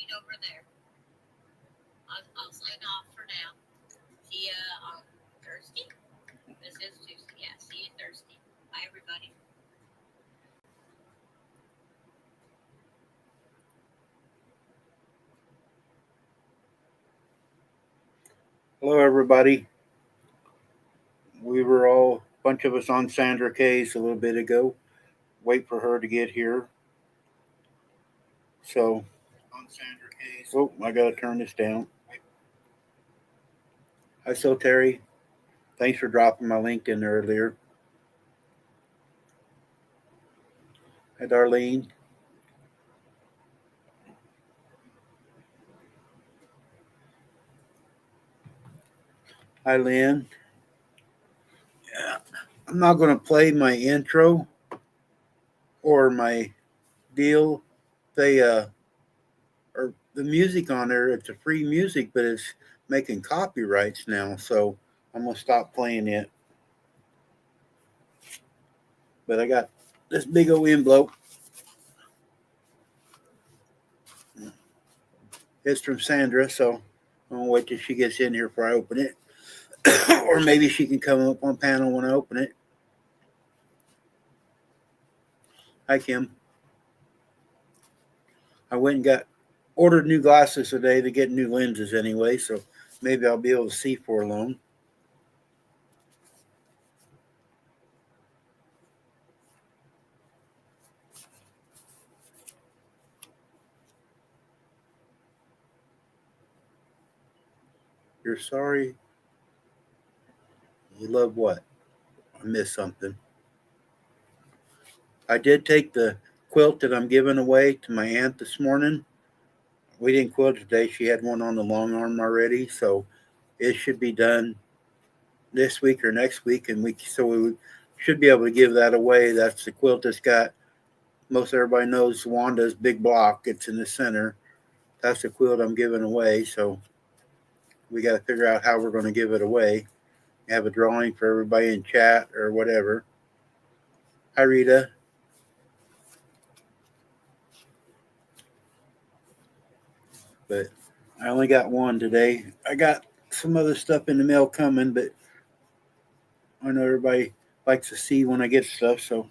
meet over there. I'll sign off for now. See ya on Thursday. This is Tuesday. Yeah, see you Thursday. Bye, everybody. Hello, everybody. We were all, a bunch of us on Sandra K's a little bit ago. Wait for her to get here. So, oh, I got to turn this down. Hi, so Terry. Thanks for dropping my link in earlier. Hi, Darlene. Hi, Lynn. Yeah. I'm not going to play my intro or my deal. They, or the music on there, it's a free music, but it's making copyrights now. So I'm going to stop playing it. But I got this big old envelope. It's from Sandra, so I'm going to wait till she gets in here before I open it. Or maybe she can come up on panel when I open it. Hi, Kim. I went and ordered new glasses today to get new lenses anyway, so maybe I'll be able to see for long. You're sorry? You love what? I missed something. I did take the quilt that I'm giving away to my aunt this morning. We didn't quilt today. She had one on the long arm already, so it should be done this week or next week, and we should be able to give that away. That's the quilt that's got, most everybody knows Wanda's big block. It's in the center. That's the quilt I'm giving away, so we got to figure out how we're going to give it away. Have a drawing for everybody in chat or whatever. Hi, Rita. But I only got one today. I got some other stuff in the mail coming, but I know everybody likes to see when I get stuff, so.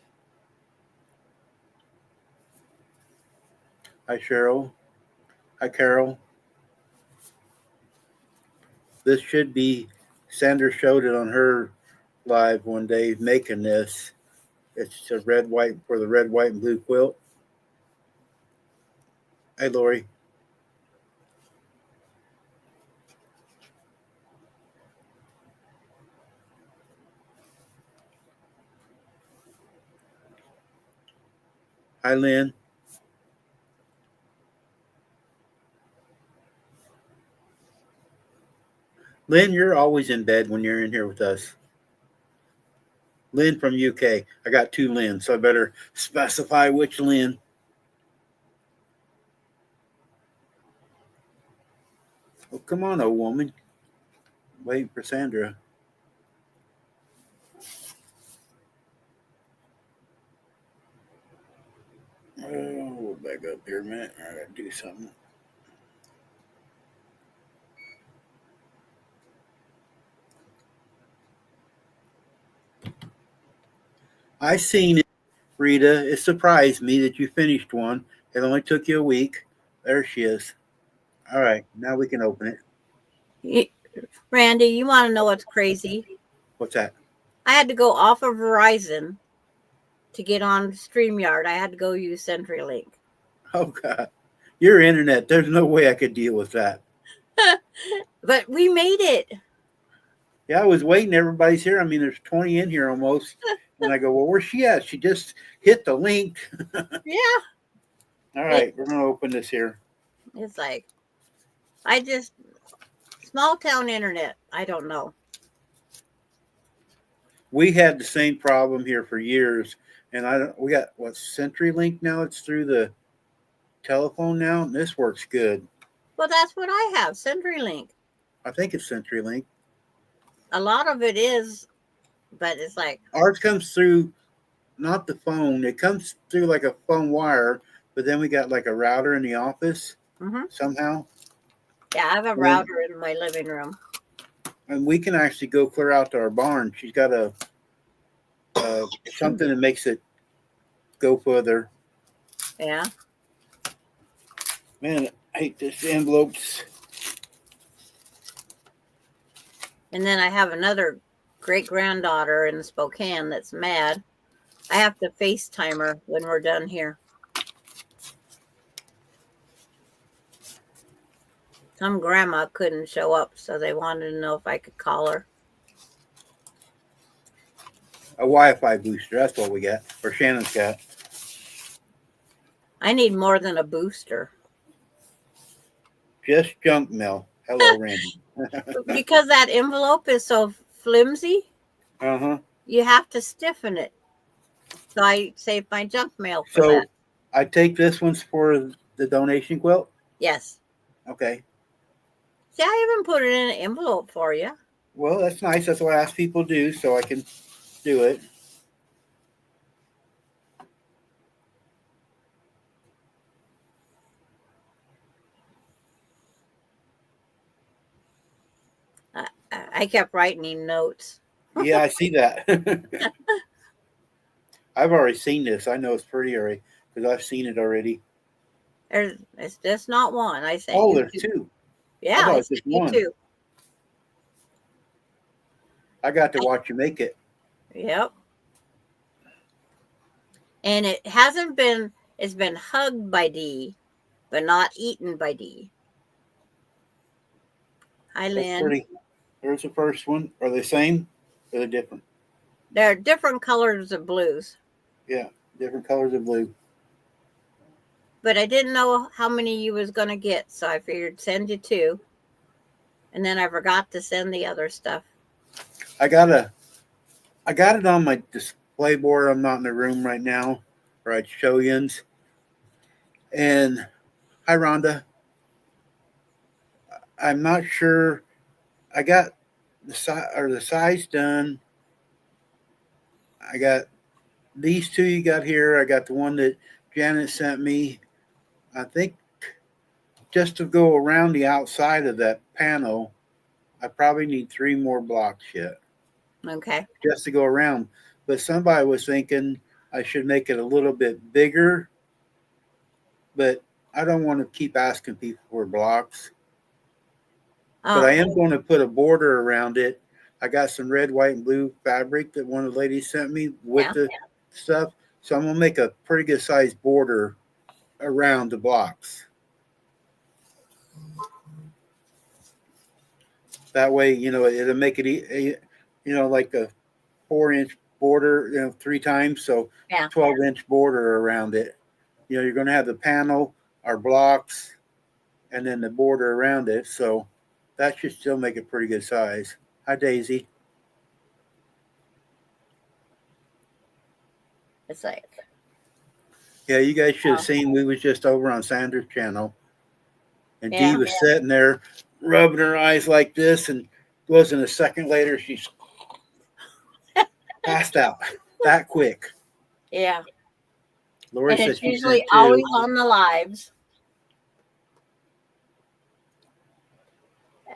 Hi, Cheryl. Hi, Carol. This should be, Sandra showed it on her live one day making this. It's a red, white, for the red, white, and blue quilt. Hey, Lori. Hi, Lynn. Lynn, you're always in bed when you're in here with us. Lynn from UK. I got two Lynn, so I better specify which Lynn. Oh, come on, old woman. Waiting for Sandra. Oh, we'll back up here a minute. I gotta do something. I seen it, Rita. It surprised me that you finished one. It only took you a week. There she is. All right, now we can open it. Randy, you want to know what's crazy? What's that? I had to go off of Verizon to get on StreamYard. I had to go use CenturyLink. Oh, God. Your internet. There's no way I could deal with that. But we made it. Yeah, I was waiting. Everybody's here. I mean, there's 20 in here almost. And I go, well, where's she at? She just hit the link. Yeah. All right, we're going to open this here. It's like, small town internet. I don't know. We had the same problem here for years. And we got, what, CenturyLink now? It's through the telephone now. And this works good. Well, that's what I have, CenturyLink. I think it's CenturyLink. A lot of it is, but it's like. Ours comes through, not the phone. It comes through like a phone wire, but then we got like a router in the office. Mm-hmm. somehow. Yeah, I have a And, router in my living room. and we can actually go clear out to our barn. She's got a something that makes it go further. Yeah. Man, I hate this envelopes. And then I have another great granddaughter in Spokane that's mad. I have to FaceTime her when we're done here. Some grandma couldn't show up, so they wanted to know if I could call her. A Wi-Fi booster. That's what we got. Or Shannon's got. I need more than a booster. Just junk mail. Hello, Randy. Because that envelope is so flimsy, you have to stiffen it. So I save my junk mail for So that. I take this one's for the donation quilt. Yes. Okay. See, I haven't put it in an envelope for you. Well, that's nice. That's what I ask people to do, so I can do it. I kept writing notes. Yeah, I see that. I've already seen this. I know it's pretty already because I've seen it already. It's just not one. I sent Oh, you there's two. two. Yeah, I thought I it was sent just you one. two. I got to watch you make it. Yep. And it hasn't been, it's been hugged by Dee, but not eaten by Dee. Hi, That's Lynn. pretty. There's the first one. Are they the same? Or are they different? There are different colors of blues. Yeah, different colors of blue. But I didn't know how many you was going to get, so I figured send you two. And then I forgot to send the other stuff. I got it on my display board. I'm not in the room right now, or I'd show yins. And hi, Rhonda. I'm not sure. I got the size done. I got these two you got here. I got the one that Janet sent me. I think just to go around the outside of that panel, I probably need 3 more blocks yet. Okay. Just to go around. But somebody was thinking I should make it a little bit bigger, but I don't want to keep asking people for blocks. But I am going to put a border around it. I got some red, white, and blue fabric that one of the ladies sent me with the stuff. So I'm going to make a pretty good sized border around the blocks. That way, it'll make it, like a 4-inch border, 3 times. So 12-inch border around it. You're going to have the panel, our blocks, and then the border around it. So that should still make it pretty good size. Hi, Daisy. It's like, yeah, you guys should have seen. We was just over on Sandra's channel, and Dee was sitting there rubbing her eyes like this, and wasn't a second later she's passed out that quick. Yeah. Lori and said it's she usually sent 2. always on the lives.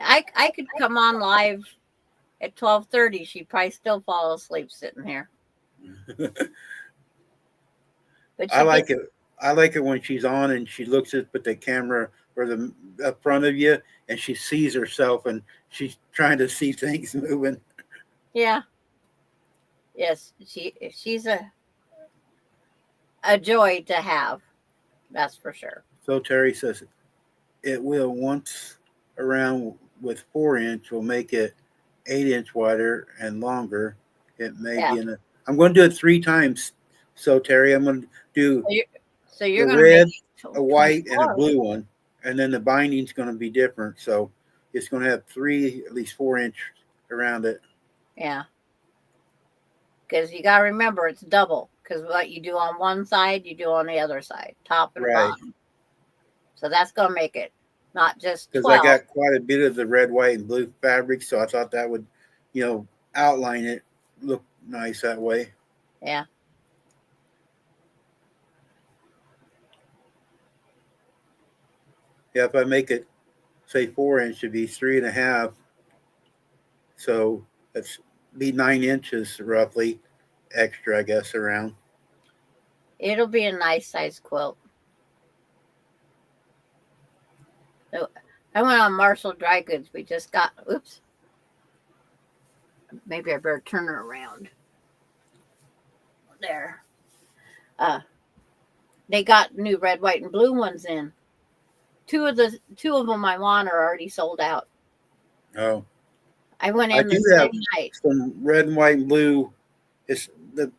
I could come on live at 12:30. She'd probably still fall asleep sitting here. But I like it. I like it when she's on and she looks at the camera or the up front of you, and she sees herself and she's trying to see things moving. Yeah. Yes, she's a joy to have. That's for sure. So Terry says it will once around with 4-inch will make it 8-inch wider and longer. It may be in a. I'm going to do it 3 times. So Terry, I'm going to do so you're the going red, to make a white, and a blue one, and then the binding's going to be different. So it's going to have 3 at least 4-inch around it. Yeah. Because you got to remember it's double. Because what you do on one side, you do on the other side, top and bottom. So that's going to make it not just 12. Because I got quite a bit of the red, white, and blue fabric, so I thought that would, outline it, look nice that way. Yeah. Yeah, if I make it say 4 inch, it'd be 3.5. So that's be 9 inches roughly extra, I guess, around. It'll be a nice size quilt. So I went on Marshall Dry Goods. We just got, oops. Maybe I better turn her around. There. They got new red, white, and blue ones in. Two of them I want are already sold out. Oh, I went I in the do have same night. some red and white and blue. It's the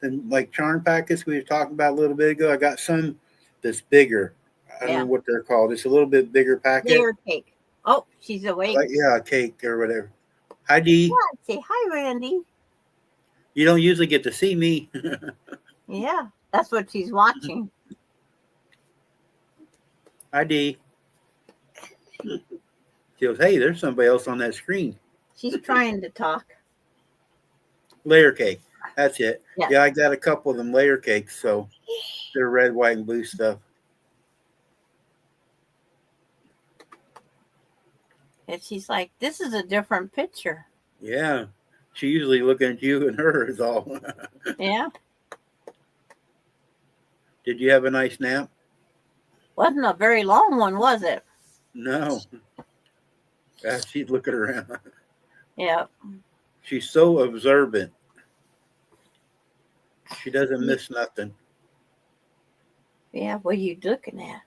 like charm packets we were talking about a little bit ago. I got some that's bigger. I don't know what they're called. It's a little bit bigger packet. Layer cake. Oh, she's awake. Like, yeah, a cake or whatever. Hi, Dee. Yeah, say hi, Randy. You don't usually get to see me. Yeah, that's what she's watching. Hi, Dee. She goes, hey, there's somebody else on that screen. She's trying to talk. Layer cake. That's it. Yes. Yeah, I got a couple of them layer cakes, so they're red, white, and blue stuff. And she's like, this is a different picture. Yeah. She usually looking at you and her is all. Yeah. Did you have a nice nap? Wasn't a very long one, was it? No. Yeah, she's looking around. Yeah. She's so observant. She doesn't miss nothing. Yeah, what are you looking at?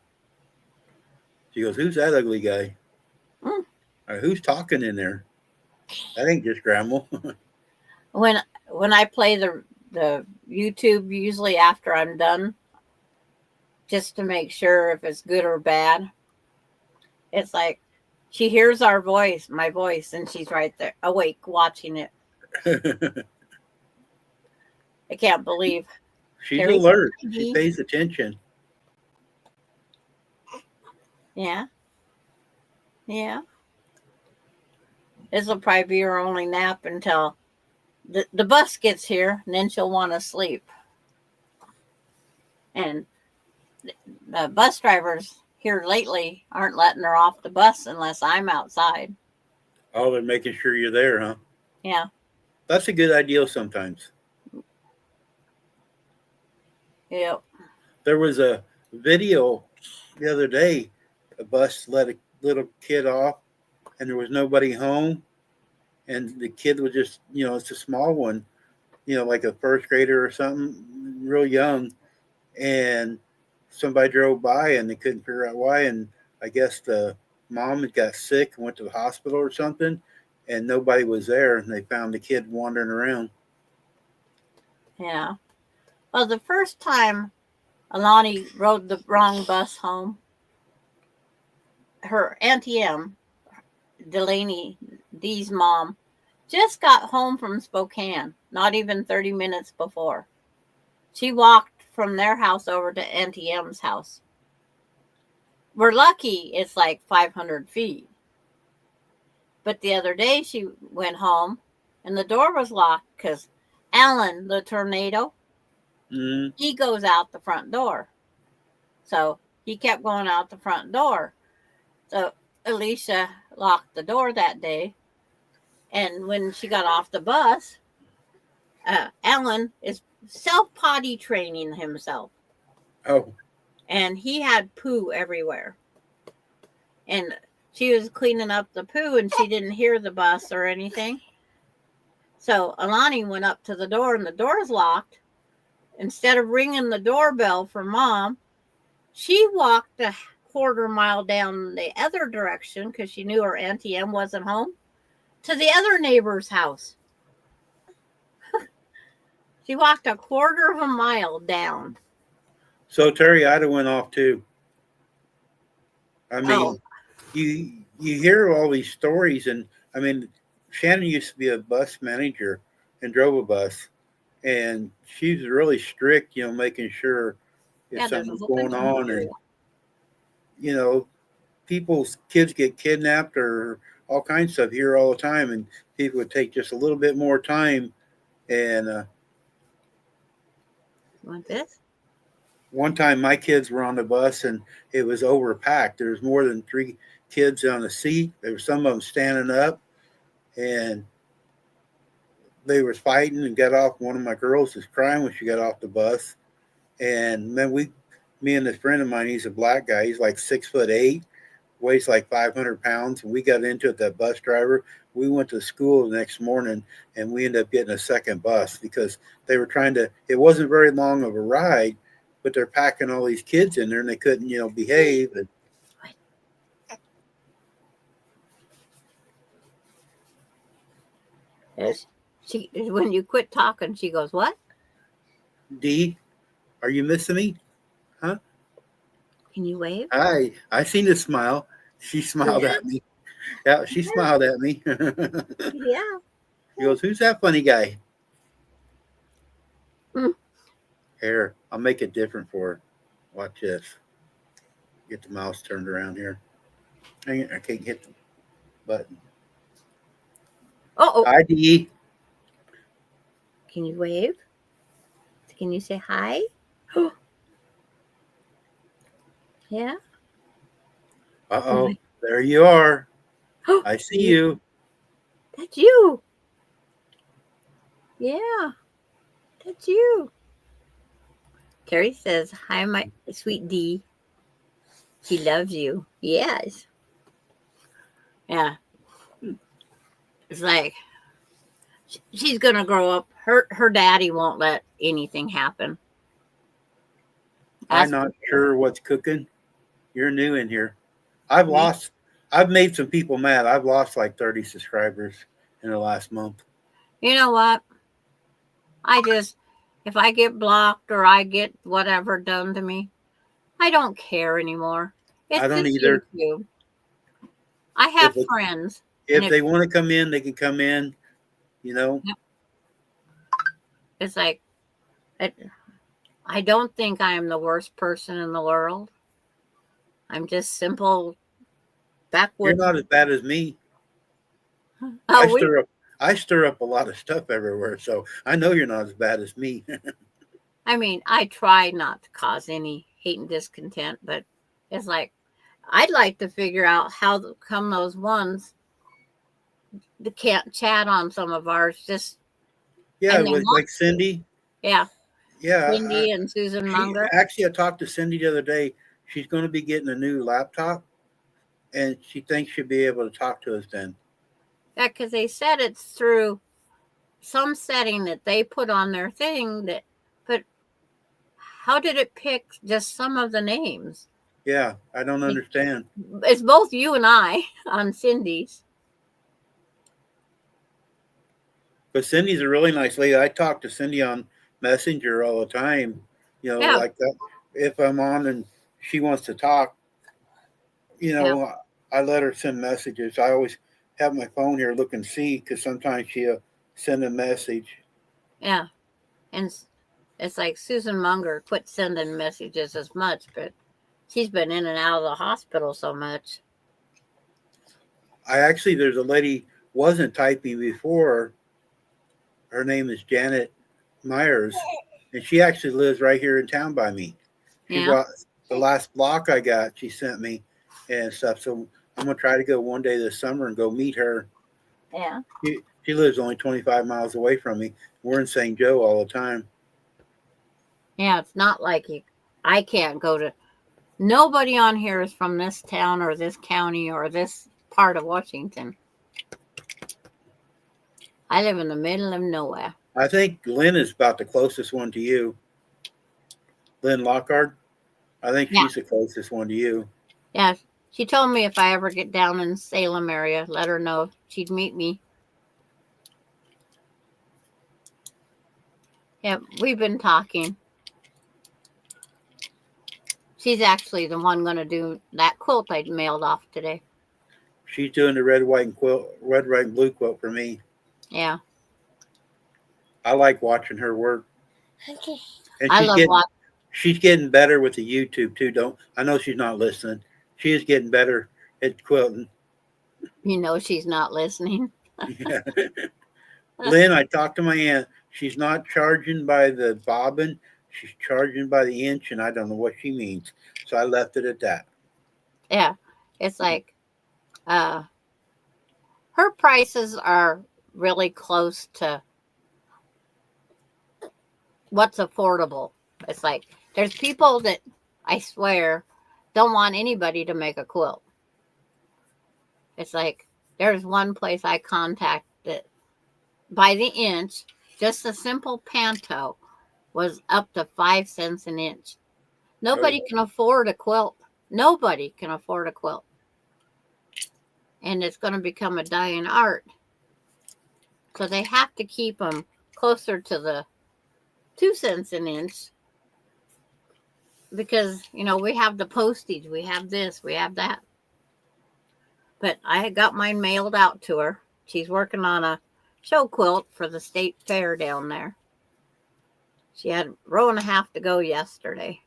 She goes, who's that ugly guy? Mm. Or who's talking in there? That ain't just Grandma. When I play the YouTube, usually after I'm done, just to make sure if it's good or bad, it's like she hears our voice, my voice, and she's right there, awake, watching it. I can't believe. She's alert. She pays attention. Yeah. Yeah. This will probably be her only nap until the bus gets here, and then she'll want to sleep. And the bus drivers here lately aren't letting her off the bus unless I'm outside. Oh, they're making sure you're there, huh? Yeah. That's a good idea sometimes. Yep. There was a video the other day. A bus let a little kid off, and there was nobody home. And the kid was just, it's a small one, like a first grader or something, real young. And somebody drove by and they couldn't figure out why. And I guess the mom had got sick and went to the hospital or something, and nobody was there. And they found the kid wandering around. Yeah. Well, the first time Alani rode the wrong bus home, her Auntie M, Delaney, Dee's mom, just got home from Spokane, not even 30 minutes before. She walked from their house over to Auntie M's house. We're lucky it's like 500 feet. But the other day she went home and the door was locked because Alan, the tornado, he goes out the front door. So he kept going out the front door. So Alicia locked the door that day. And when she got off the bus, Alan is self-potty training himself. Oh. And he had poo everywhere. And she was cleaning up the poo and she didn't hear the bus or anything. So Alani went up to the door and the door's locked. Instead of ringing the doorbell for Mom, she walked a quarter mile down the other direction because she knew her Auntie M wasn't home, to the other neighbor's house. She walked a quarter of a mile down. So Terry, I'd have went off too. I mean, you hear all these stories, and I mean, Shannon used to be a bus manager and drove a bus, and she's really strict, making sure if something's going on, and people's kids get kidnapped or all kinds of stuff here all the time, and people would take just a little bit more time and want this? one time my kids were on the bus and it was overpacked. There was more than 3 kids on the seat. There were some of them standing up, and they were fighting and got off. One of my girls was crying when she got off the bus. And then me and this friend of mine, he's a black guy. He's like 6'8", weighs like 500 pounds. And we got into it, that bus driver. We went to school the next morning and we ended up getting a second bus because they were trying to, it wasn't very long of a ride, but they're packing all these kids in there and they couldn't, behave. And She, when you quit talking, she goes, "What? Dee, are you missing me? Huh? Can you wave?" I seen a smile. She smiled at me. Yeah, she smiled at me. Yeah. She goes, "Who's that funny guy?" Mm. Here, I'll make it different for her. Watch this. Get the mouse turned around here. Dang it, I can't hit the button. Oh. Hi, Dee. Can you wave? Can you say hi? Yeah. Uh-oh. There you are. I see you. That's you. Yeah. That's you. Terry says, "Hi, my sweet Dee. She loves you." Yes. Yeah. It's like she's gonna grow up. Her daddy won't let anything happen. I'm not sure what's cooking. You're new in here. I've made some people mad. I've lost like 30 subscribers in the last month. You know what? If I get blocked or I get whatever done to me, I don't care anymore. It's I don't just either. YouTube. I have friends. If they want to come in, they can come in, Yep. It's like, I don't think I'm the worst person in the world. I'm just simple, backwoods. You're not as bad as me. Oh, I stir up a lot of stuff everywhere, so I know you're not as bad as me. I mean, I try not to cause any hate and discontent, but it's like, I'd like to figure out how come those ones that can't chat on some of ours just. Yeah, with like Cindy. Yeah. Yeah. Cindy and Susan Munger. Actually, I talked to Cindy the other day. She's going to be getting a new laptop, and she thinks she'll be able to talk to us then. Yeah, because they said it's through some setting that they put on their thing. But how did it pick just some of the names? Yeah, I don't understand. It's both you and I on Cindy's. But Cindy's a really nice lady. I talk to Cindy on Messenger all the time. Like that. If I'm on and she wants to talk, I let her send messages. I always have my phone here look and see because sometimes she'll send a message. Yeah. And it's like Susan Munger quit sending messages as much, but she's been in and out of the hospital so much. There's a lady wasn't typing before. Her name is Janet Myers, and she actually lives right here in town by me. She brought the last block I got, she sent me and stuff. So I'm going to try to go one day this summer and go meet her. Yeah. She lives only 25 miles away from me. We're in St. Joe all the time. Yeah, it's not like I can't go to. Nobody on here is from this town or this county or this part of Washington. I live in the middle of nowhere. I think Lynn is about the closest one to you. Lynn Lockhart. I think she's the closest one to you. Yeah, she told me if I ever get down in Salem area, let her know if she'd meet me. Yeah, we've been talking. She's actually the one going to do that quilt I mailed off today. She's doing the red, white, and blue quilt for me. Yeah. I like watching her work. Okay. And she's getting better with the YouTube too. I know she's not listening. She is getting better at quilting. You know she's not listening. Yeah. Lynn, I talked to my aunt. She's not charging by the bobbin. she's charging by the inch, and I don't know what she means. So I left it at that. Yeah. It's like her prices are really close to what's affordable. It's like there's people that I swear don't want anybody to make a quilt. It's like there's one place I contacted by the inch, just a simple panto was up to 5 cents an inch. Nobody can afford a quilt. Nobody can afford a quilt. And it's going to become a dying art. So they have to keep them closer to the 2 cents an inch because, we have the postage, we have this, we have that. But I got mine mailed out to her. She's working on a show quilt for the state fair down there. She had a row and a half to go yesterday.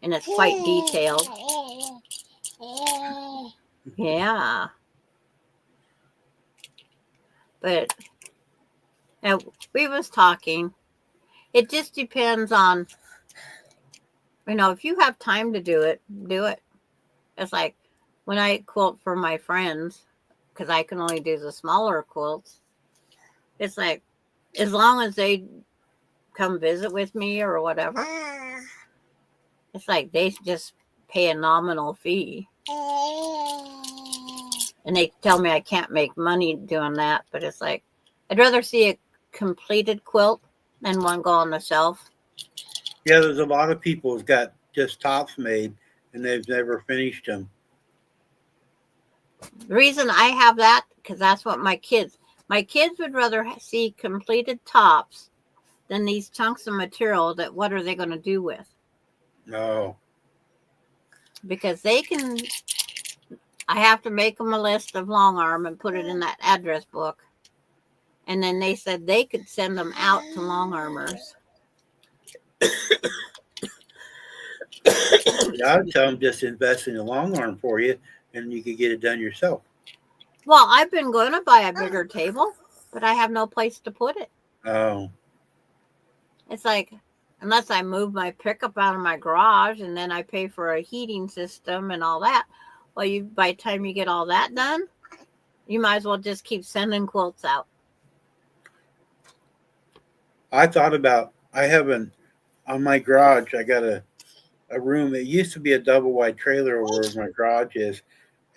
And it's quite detailed. Yeah. But we was talking. It just depends on, if you have time to do it, do it. It's like when I quilt for my friends, because I can only do the smaller quilts, it's like as long as they come visit with me or whatever, it's like they just pay a nominal fee. And they tell me I can't make money doing that, but it's like I'd rather see a completed quilt than one go on the shelf. Yeah, there's a lot of people who's got just tops made and they've never finished them. The reason I have that, because that's what my kids would rather see completed tops than these chunks of material that what are they going to do with? No. Because I have to make them a list of long arm and put it in that address book. And then they said they could send them out to long armers. I would tell them just invest in a long arm for you and you could get it done yourself. Well, I've been going to buy a bigger table, but I have no place to put it. Oh. It's like, unless I move my pickup out of my garage and then I pay for a heating system and all that. Well, by the time you get all that done, you might as well just keep sending quilts out. I thought about, on my garage, I got a room. It used to be a double wide trailer where my garage is.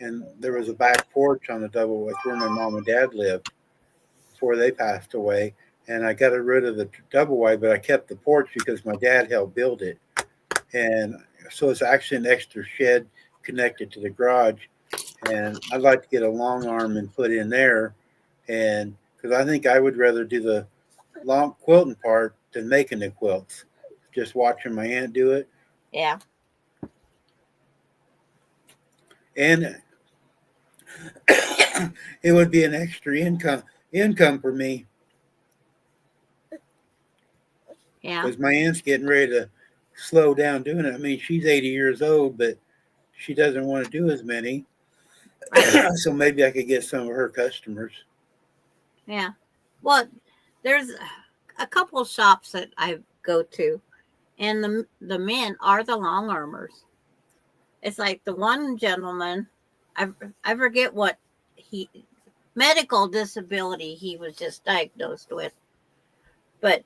And there was a back porch on the double wide where my mom and dad lived before they passed away. And I got rid of the double wide, but I kept the porch because my dad helped build it. And so it's actually an extra shed connected to the garage. And I'd like to get a long arm and put in there. And because I think I would rather do the long quilting part than making the quilts. Just watching my aunt do it. Yeah. And it would be an extra income for me. Yeah. Because my aunt's getting ready to slow down doing it. I mean, she's 80 years old, but she doesn't want to do as many. Right. So maybe I could get some of her customers. Yeah. Well, there's a couple of shops that I go to, and the men are the long armers. It's like the one gentleman, I forget what medical disability he was just diagnosed with, but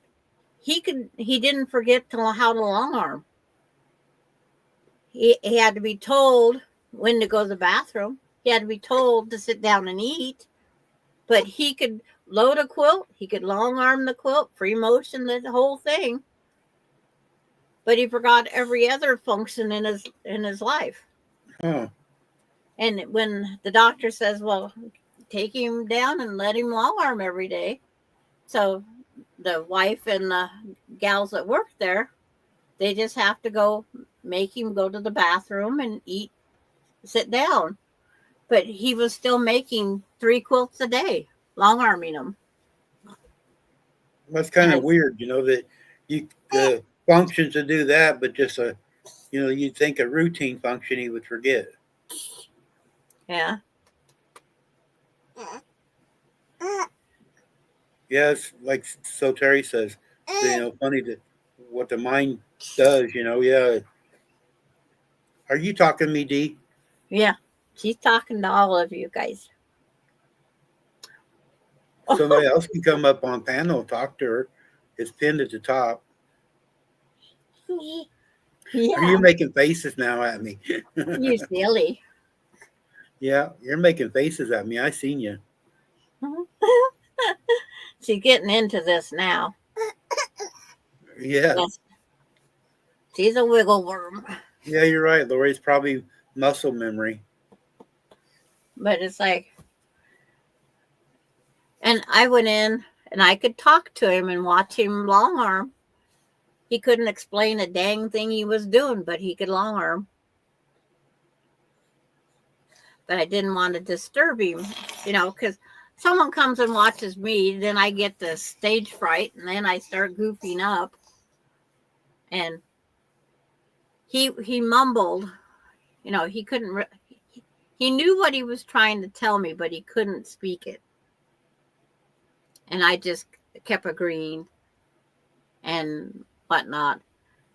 he didn't forget how to long arm. He had to be told when to go to the bathroom. He had to be told to sit down and eat, but he could load a quilt. He could long arm the quilt, free motion the whole thing. But he forgot every other function in his life. Huh. And when the doctor says, well, take him down and let him long arm every day. So the wife and the gals that work there, they just have to make him go to the bathroom and eat, sit down. But he was still making 3 quilts a day, long arming them. That's kind of weird, that the function to do that, but just you'd think a routine function he would forget. Yeah. Yeah, it's like so Terry says, funny that what the mind does, yeah. Are you talking to me, Dee? Yeah, she's talking to all of you guys. Somebody else can come up on panel and talk to her. It's pinned at the top. Yeah, Are you making faces now at me? you silly. Yeah, you're making faces at me. I seen you. She's getting into this now. Yeah. Yes, she's a wiggle worm. Yeah, you're right, Lori. It's probably muscle memory. But it's like, and I went in and I could talk to him and watch him long arm. He couldn't explain a dang thing he was doing, but he could long arm. But I didn't want to disturb him, because someone comes and watches me, then I get the stage fright, and then I start goofing up. And he mumbled, he couldn't. He knew what he was trying to tell me, but he couldn't speak it. And I just kept agreeing and whatnot.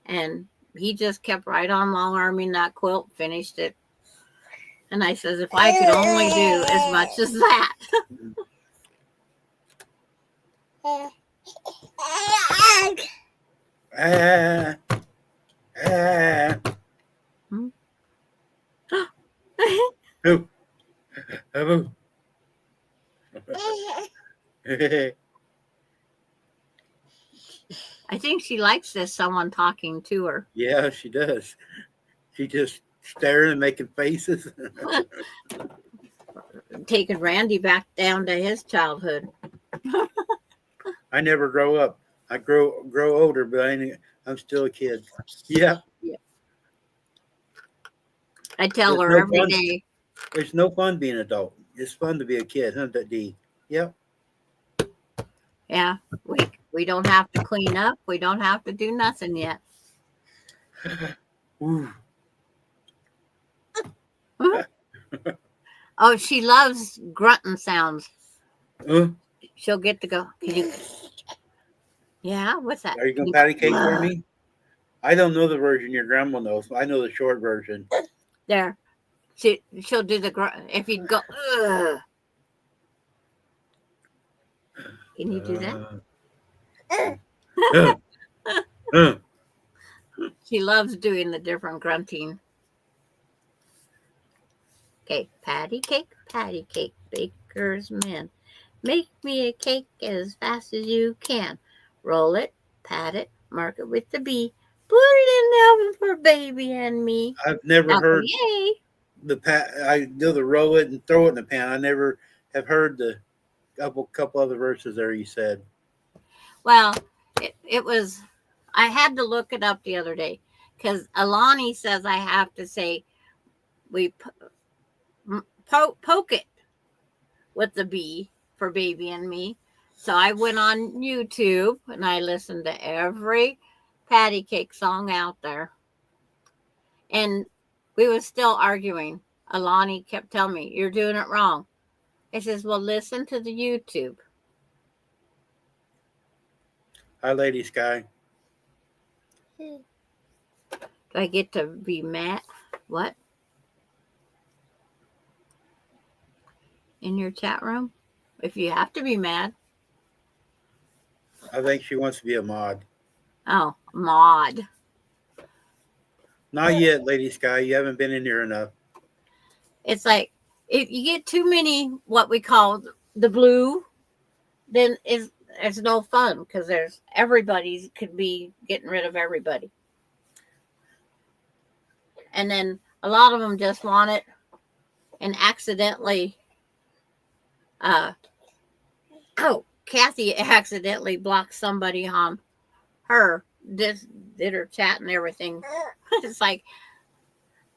And he just kept right on long arming that quilt, finished it. And I says, if I could only do as much as that. Who? Who? I think she likes this someone talking to her. Yeah, she does. She just staring and making faces. Taking Randy back down to his childhood. I never grow up. I grow older, but I'm still a kid. Yeah. I tell There's her no every fun. day. It's no fun being an adult. It's fun to be a kid, huh, Dee? Yep. Yeah, we don't have to clean up. We don't have to do nothing yet. Ooh. Oh, she loves grunting sounds. Uh, She'll get to go. Can you? Yeah, what's that? Are you going to patty cake for me? I don't know the version your grandma knows. I know the short version. There. She'll do the grunt. If you go, ugh. Can you do that? She loves doing the different grunting. Okay, patty cake, baker's man. Make me a cake as fast as you can. Roll it, pat it, mark it with the B. Put it in the oven for baby and me. I've never Uncle, heard yay. the pat. I know the roll it and throw it in the pan. I never have heard the couple other verses there you said. Well, it was, I had to look it up the other day because Alani says I have to say we poke it with the B for baby and me. So I went on YouTube and I listened to every patty cake song out there. And we was still arguing. Alani kept telling me, you're doing it wrong. I says, well, listen to the YouTube. Hi, Lady Sky. Do I get to be mad? What? In your chat room? If you have to be mad. I think she wants to be a mod. Oh, mod. Not yet, Lady Sky. You haven't been in here enough. It's like if you get too many what we call the blue, then it's no fun because everybody could be getting rid of everybody. And then a lot of them just want it and accidentally Kathy accidentally blocked somebody on her, did her chat and everything. It's like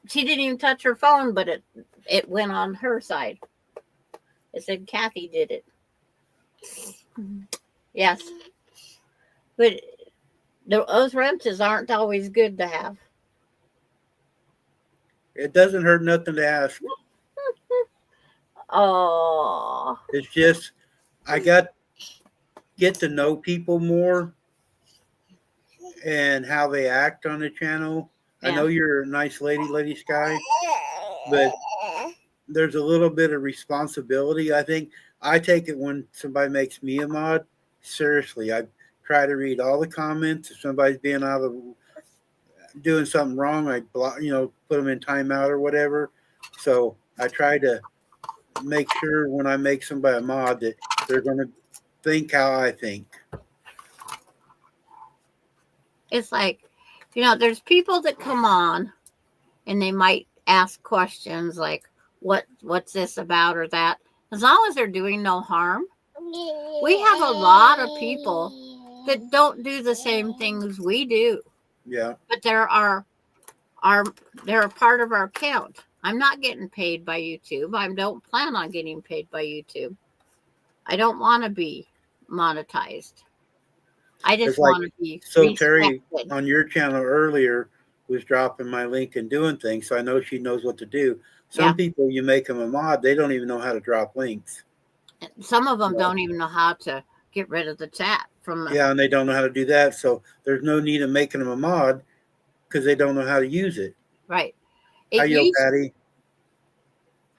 she didn't even touch her phone, but it went on her side. It said Kathy did it. Yes. But those wrenches aren't always good to have. It doesn't hurt nothing to ask. Oh. It's just I get to know people more, and how they act on the channel. I Yeah. know you're a nice lady, Lady Sky, but there's a little bit of responsibility. I think I take it when somebody makes me a mod seriously. I try to read all the comments. If somebody's being out of doing something wrong, I block, put them in timeout or whatever. So I try to make sure when I make somebody a mod that they're going to think how I think. It's like, there's people that come on and they might ask questions like, what's this about or that? As long as they're doing no harm. We have a lot of people that don't do the same things we do. Yeah. But they're a part of our account. I'm not getting paid by YouTube. I don't plan on getting paid by YouTube. I don't want to be monetized. I just want to be so respected. Terry on your channel earlier was dropping my link and doing things, so I know she knows what to do. Some people, you make them a mod, they don't even know how to drop links. Some of them don't even know how to get rid of the chat from the. Yeah, and they don't know how to do that, so there's no need of making them a mod because they don't know how to use it. Right. Hi-yo, Patty.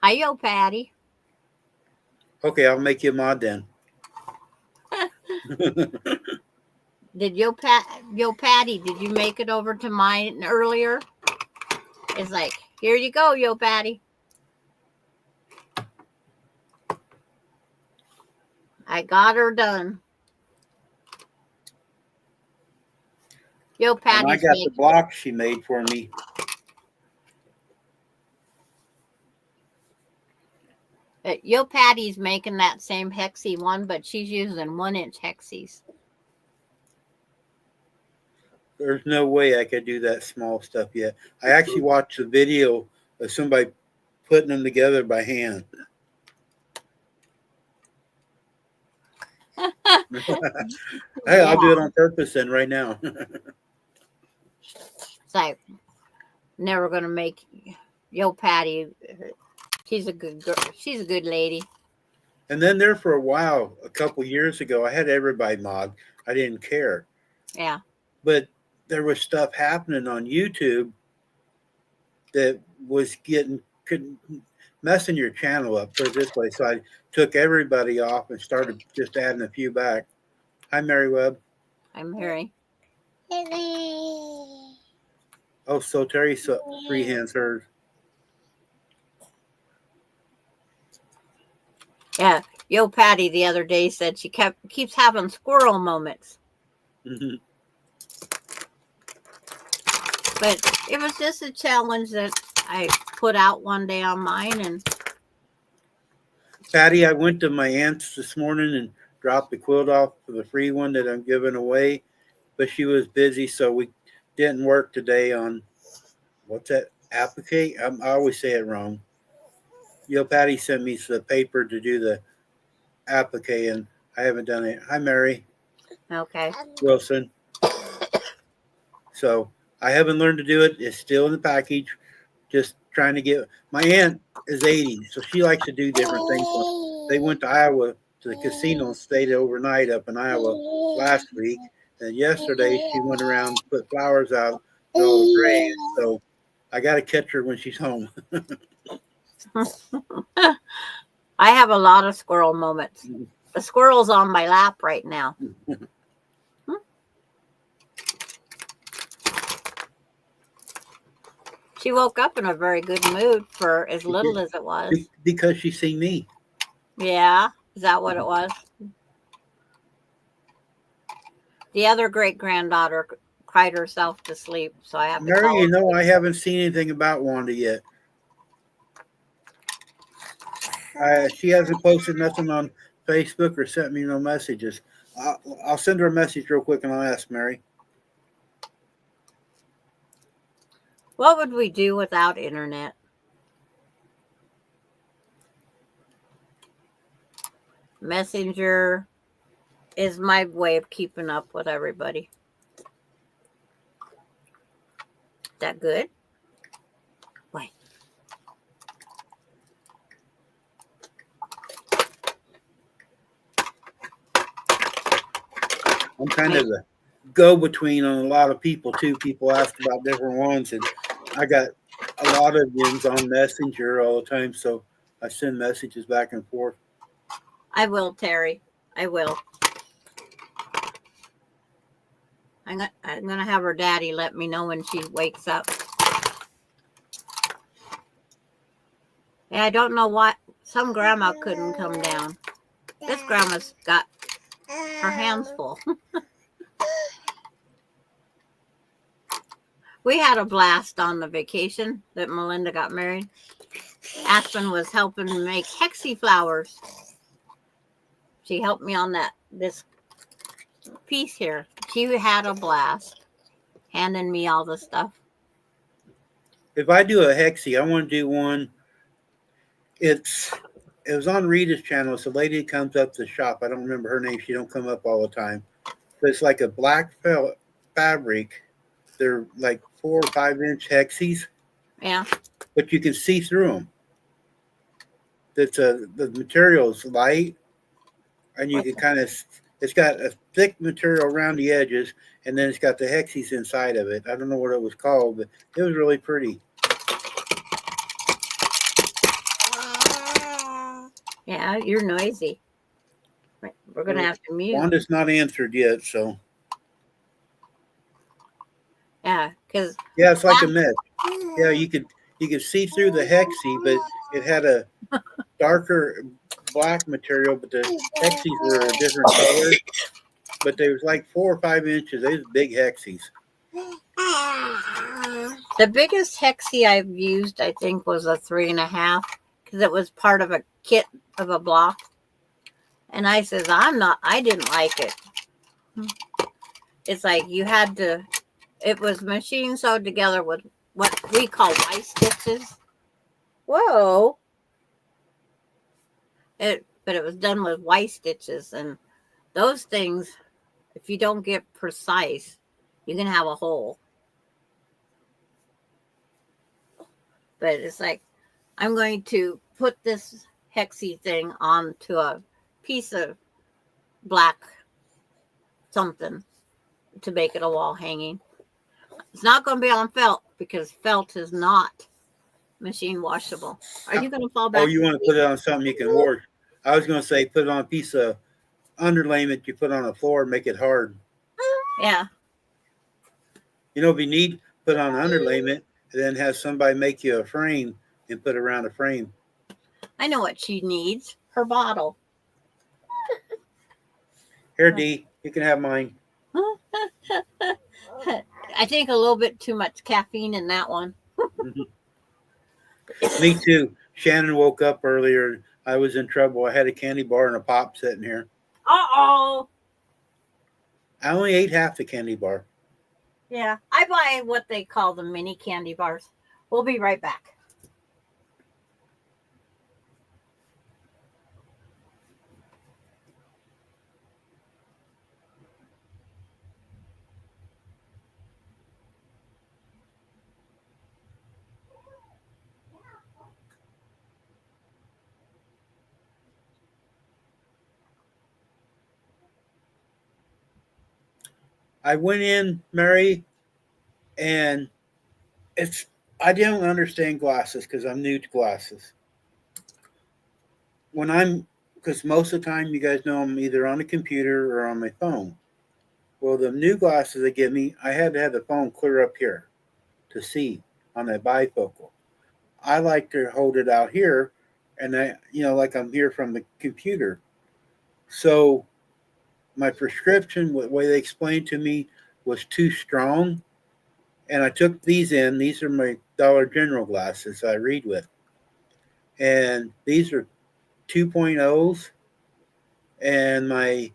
Hi-yo, Patty. Okay, I'll make you a mod then. Did Yo Patty, did you make it over to mine earlier? It's like, here you go, Yo Patty. I got her done. Yo Patty. I got the block she made for me. Yo Patty's making that same hexie one, but she's using 1-inch hexies. There's no way I could do that small stuff yet. I actually watched a video of somebody putting them together by hand. Hey, I'll do it on purpose then right now. It's like, never going to make Yo Patty. She's a good girl. She's a good lady. And then there for a while, a couple years ago, I had everybody mod. I didn't care. Yeah. But there was stuff happening on YouTube that was messing your channel up, put it this way. So I took everybody off and started just adding a few back. Hi, Mary Webb. I'm Mary. Oh, so Terry free hands hers. Yeah, Yo Patty the other day said she keeps having squirrel moments. Mm-hmm. But it was just a challenge that I put out one day on mine. And Patty, I went to my aunt's this morning and dropped the quilt off for the free one that I'm giving away, but she was busy, so we didn't work today on what's that applique? I always say it wrong. Yo, Patty sent me the paper to do the applique, and I haven't done it. Hi, Mary. Okay. Wilson. So I haven't learned to do it. It's still in the package. Just trying to get. My aunt is 80, so she likes to do different things. So they went to Iowa to the casino and stayed overnight up in Iowa last week. And yesterday she went around and put flowers out for all the graves. So I got to catch her when she's home. I have a lot of squirrel moments. The squirrel's on my lap right now. She woke up in a very good mood for as little as it was. Because she seen me. Yeah. Is that what it was? The other great-granddaughter cried herself to sleep, so I have to Mary, call her. I haven't seen anything about Wanda yet. She hasn't posted nothing on Facebook or sent me no messages. I'll send her a message real quick and I'll ask Mary. What would we do without internet? Messenger is my way of keeping up with everybody. Is that good? Wait. I'm kind of go between on a lot of people too. People ask about different ones, and I got a lot of yins on Messenger all the time, so I send messages back and forth. I will, Terry. I will. I'm gonna have her daddy let me know when she wakes up. Yeah, I don't know why some grandma couldn't come down. This grandma's got her hands full. We had a blast on the vacation that Melinda got married. Aspen was helping make hexie flowers. She helped me on this piece here. She had a blast handing me all the stuff. If I do a hexie, I want to do one. It was on Rita's channel. It's a lady that comes up to the shop. I don't remember her name. She don't come up all the time. But it's like a black fabric. They're like 4 or 5 inch hexies. Yeah. But you can see through them. The material is light, and you can kind of. It's got a thick material around the edges, and then it's got the hexies inside of it. I don't know what it was called, but it was really pretty. Yeah, you're noisy. We're gonna have to mute. Wanda's not answered yet, so yeah, because it's like a mess. Yeah, you could see through the hexie, but it had a darker black material, but the hexies were a different color. But they was like 4 or 5 inches. They was big hexies. The biggest hexie I've used, I think, was a 3.5 because it was part of a kit of a block. And I says, I didn't like it. It's like you had to, it was machine sewed together with what we call Y stitches. Whoa. But it was done with Y stitches. And those things, if you don't get precise, you can have a hole. But it's like, I'm going to put this hexie thing onto a piece of black something to make it a wall hanging. It's not going to be on felt because felt is not machine washable. Are you going to fall back? Oh, you want to put it on something you can wash? I was going to say put it on a piece of underlayment you put on the floor and make it hard. Yeah. You know, it'd be neat, put on underlayment and then have somebody make you a frame and put around a frame. I know what she needs. Her bottle. Here, Dee, you can have mine. I think a little bit too much caffeine in that one. Me too. Shannon woke up earlier. I was in trouble. I had a candy bar and a pop sitting here. Uh-oh. I only ate half the candy bar. Yeah, I buy what they call the mini candy bars. We'll be right back. I went in, Mary, and I didn't understand glasses because I'm new to glasses. Because most of the time, you guys know I'm either on a computer or on my phone. Well, the new glasses they give me, I had to have the phone clear up here to see on that bifocal. I like to hold it out here, and like I'm here from the computer. So my prescription, the way they explained to me, was too strong. And I took these in. These are my Dollar General glasses I read with. And these are 2.0s. And my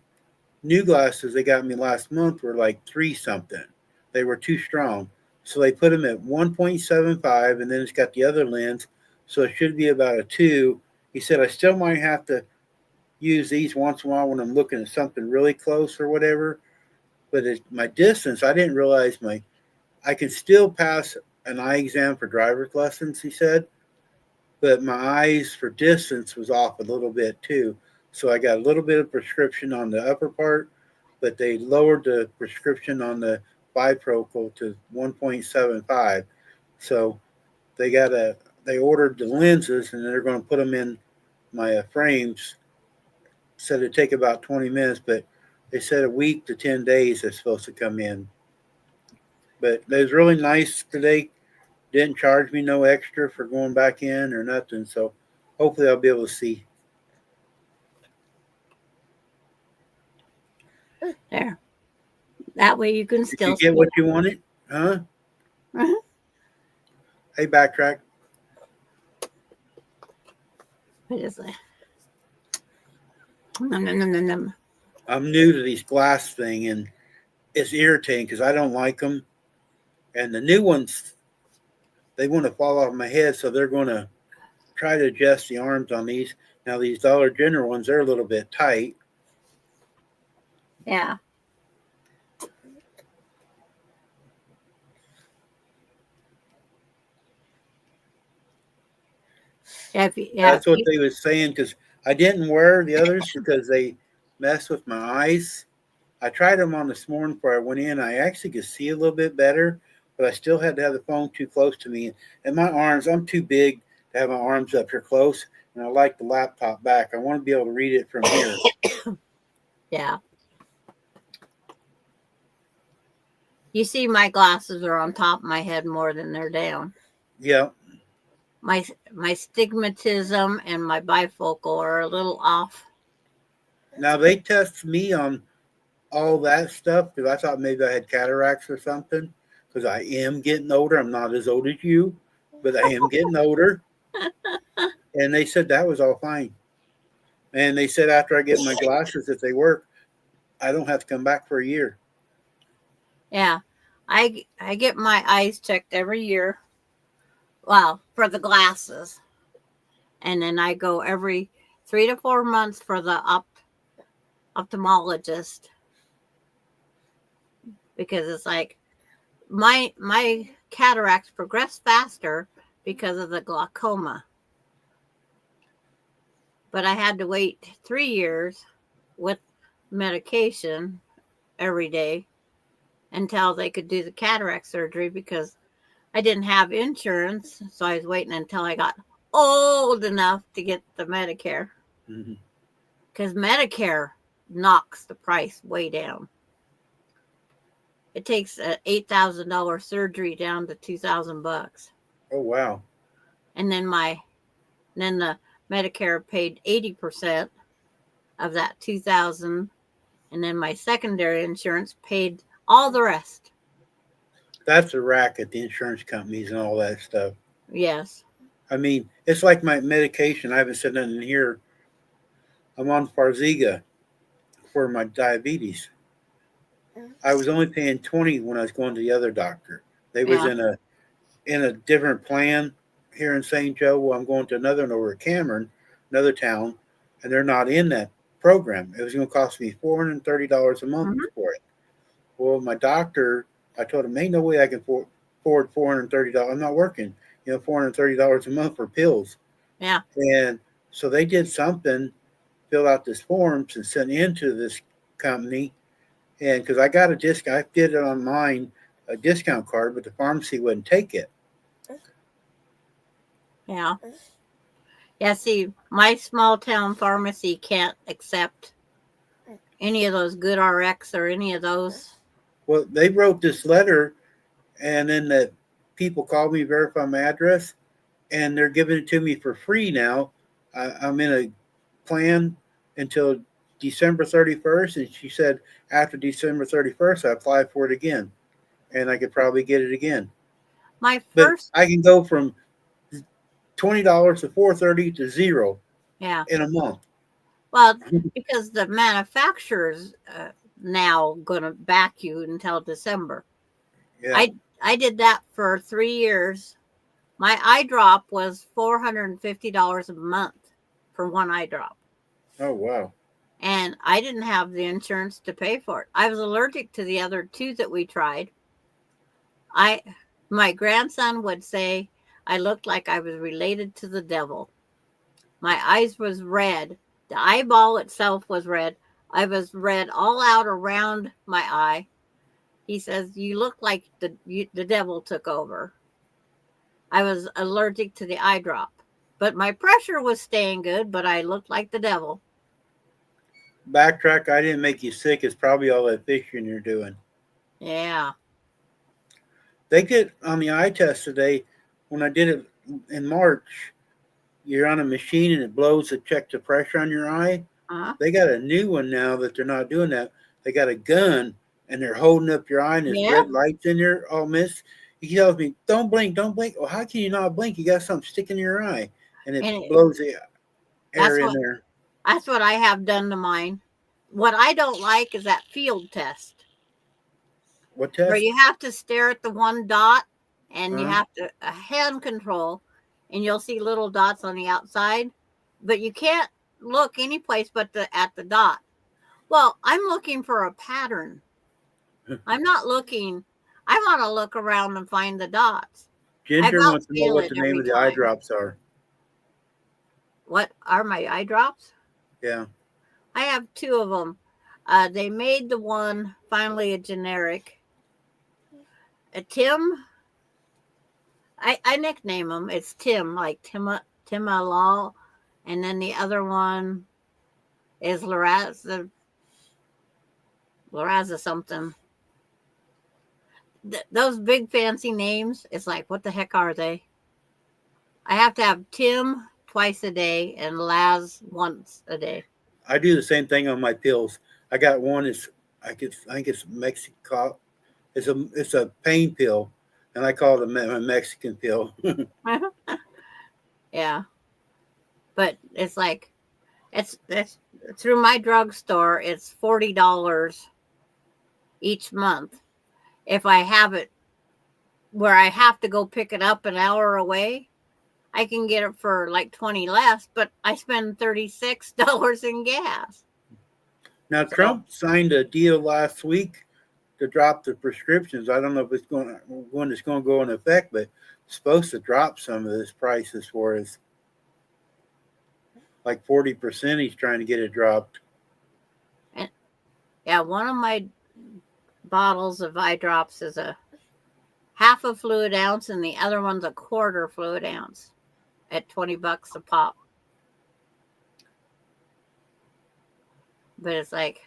new glasses they got me last month were like 3 something. They were too strong. So they put them at 1.75, and then it's got the other lens. So it should be about a 2. He said I still might have to use these once in a while when I'm looking at something really close or whatever. But my distance, I didn't realize I could still pass an eye exam for driver's lessons, he said. But my eyes for distance was off a little bit too. So I got a little bit of prescription on the upper part, but they lowered the prescription on the biprocal to 1.75. So they ordered the lenses and they're going to put them in my frames. Said it'd take about 20 minutes, but they said a week to 10 days they're supposed to come in. But it was really nice today. Didn't charge me no extra for going back in or nothing. So hopefully I'll be able to see. There. That way you can Did still you get see. what you wanted? Huh? Mhm. Hey, backtrack. What is it? Nom, nom, nom, nom, nom. I'm new to these glass thing and it's irritating because I don't like them. And the new ones, they want to fall off my head, so they're going to try to adjust the arms on these. Now these Dollar General ones, they're a little bit tight. Yeah. Yeah, That's what they was saying because I didn't wear the others because they mess with my eyes. I tried them on this morning before I went in. I actually could see a little bit better, but I still had to have the phone too close to me. And my arms, I'm too big to have my arms up here close, and I like the laptop back. I want to be able to read it from here. Yeah. You see, my glasses are on top of my head more than they're down. Yeah. My stigmatism and my bifocal are a little off. Now they test me on all that stuff because I thought maybe I had cataracts or something because I am getting older. I'm not as old as you, but I am getting older. And they said that was all fine. And they said after I get my glasses, if they work, I don't have to come back for a year. Yeah. I get my eyes checked every year. Well, for the glasses. And then I go every 3 to 4 months for the ophthalmologist. Because it's like my cataracts progress faster because of the glaucoma. But I had to wait 3 years with medication every day until they could do the cataract surgery because I didn't have insurance. So I was waiting until I got old enough to get the Medicare. Because Medicare knocks the price way down. It takes an $8,000 surgery down to $2,000. Oh wow! And then the Medicare paid 80% of that $2,000, and then my secondary insurance paid all the rest. That's a racket, the insurance companies and all that stuff. Yes. I mean, it's like my medication. I haven't said nothing here. I'm on Farxiga for my diabetes. I was only paying 20 when I was going to the other doctor. They was Yeah. in a different plan here in St. Joe. Well, I'm going to another one over at Cameron, another town, and they're not in that program. It was going to cost me $430 a month for it. Well, my doctor, I told him, ain't no way I can afford $430. I'm not working, $430 a month for pills. Yeah. And so they did something, filled out this forms and sent into this company. And because I got a discount, I did it on mine, a discount card, but the pharmacy wouldn't take it. Yeah. Yeah, see, my small town pharmacy can't accept any of those Good RX or any of those. Well, they wrote this letter, and then the people called me, verify my address, and they're giving it to me for free now. I'm in a plan until December 31st, and she said after December 31st, I apply for it again, and I could probably get it again. My But first, I can go from $20 to $430 to zero yeah. in a month. Well, because the manufacturer's now going to back you until December. Yeah. I did that for 3 years. My eye drop was $450 a month for one eye drop. Oh, wow. And I didn't have the insurance to pay for it. I was allergic to the other two that we tried. My grandson would say I looked like I was related to the devil. My eyes was red. The eyeball itself was red. I was red all out around my eye. He says, "You look like the devil took over." I was allergic to the eye drop, but my pressure was staying good, but I looked like the devil. Backtrack. I didn't make you sick. It's probably all that fishing you're doing. Yeah. They get on the eye test today. When I did it in March, you're on a machine and it blows to check the pressure on your eye. Uh-huh. They got a new one now that they're not doing that. They got a gun and they're holding up your eye and there's Yeah. red lights in there all missed. He tells me, "Don't blink, don't blink." Well, how can you not blink? You got something sticking in your eye, and it blows the air in there. That's what I have done to mine. What I don't like is that field test. What Where test? you have to stare at the one dot and you Uh-huh. have to hand control, and you'll see little dots on the outside, but you can't look any place but at the dot. Well, I'm looking for a pattern. I'm not looking. I want to look around and find the dots. I Ginger about wants to know feel what it the name every of the eye time. drops are. What are my eye drops? Yeah. I have 2 of them. They made the one finally a generic. A Tim. I nickname him. It's Tim, like Timalol, and then the other one is Loraza something. Those big fancy names. It's like, what the heck are they? I have to have Tim twice a day and Laz once a day. I do the same thing on my pills. I got one. I think it's Mexico. It's a pain pill, and I call it a Mexican pill. Yeah, but it's like it's through my drugstore. It's $40 each month. If I have it where I have to go pick it up an hour away, I can get it for like 20 less, but I spend $36 in gas. Now, So, Trump signed a deal last week to drop the prescriptions. I don't know if it's when it's going to go in effect, but it's supposed to drop some of this prices for us. Like 40%, he's trying to get it dropped. and yeah, one of my bottles of eye drops is a half a fluid ounce, and the other one's a quarter fluid ounce at $20 a pop. But it's like,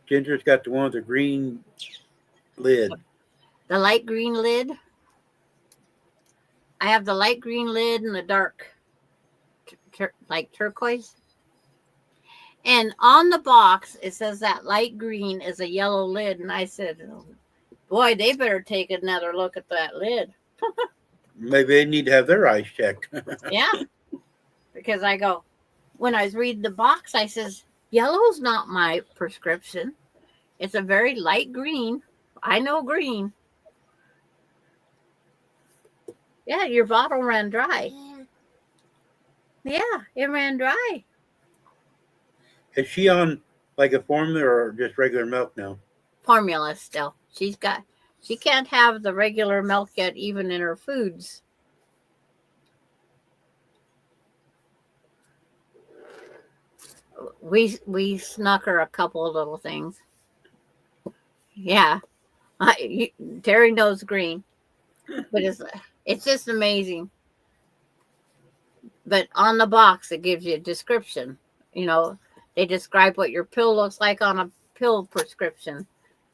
Ginger's got the one with the green lid. the light green lid. I have the light green lid and the dark, like turquoise. And on the box, it says that light green is a yellow lid. And I said, boy, they better take another look at that lid. Maybe they need to have their eyes checked. Yeah. Because I go, when I was reading the box, I says, yellow's not my prescription. It's a very light green. I know green. Yeah, your bottle ran dry. Yeah, it ran dry. Is she on like a formula or just regular milk now? Formula still. She can't have the regular milk yet, even in her foods. We snuck her a couple of little things. Yeah, Terry knows green, but it's just amazing. But on the box, it gives you a description. You know, they describe what your pill looks like on a pill prescription.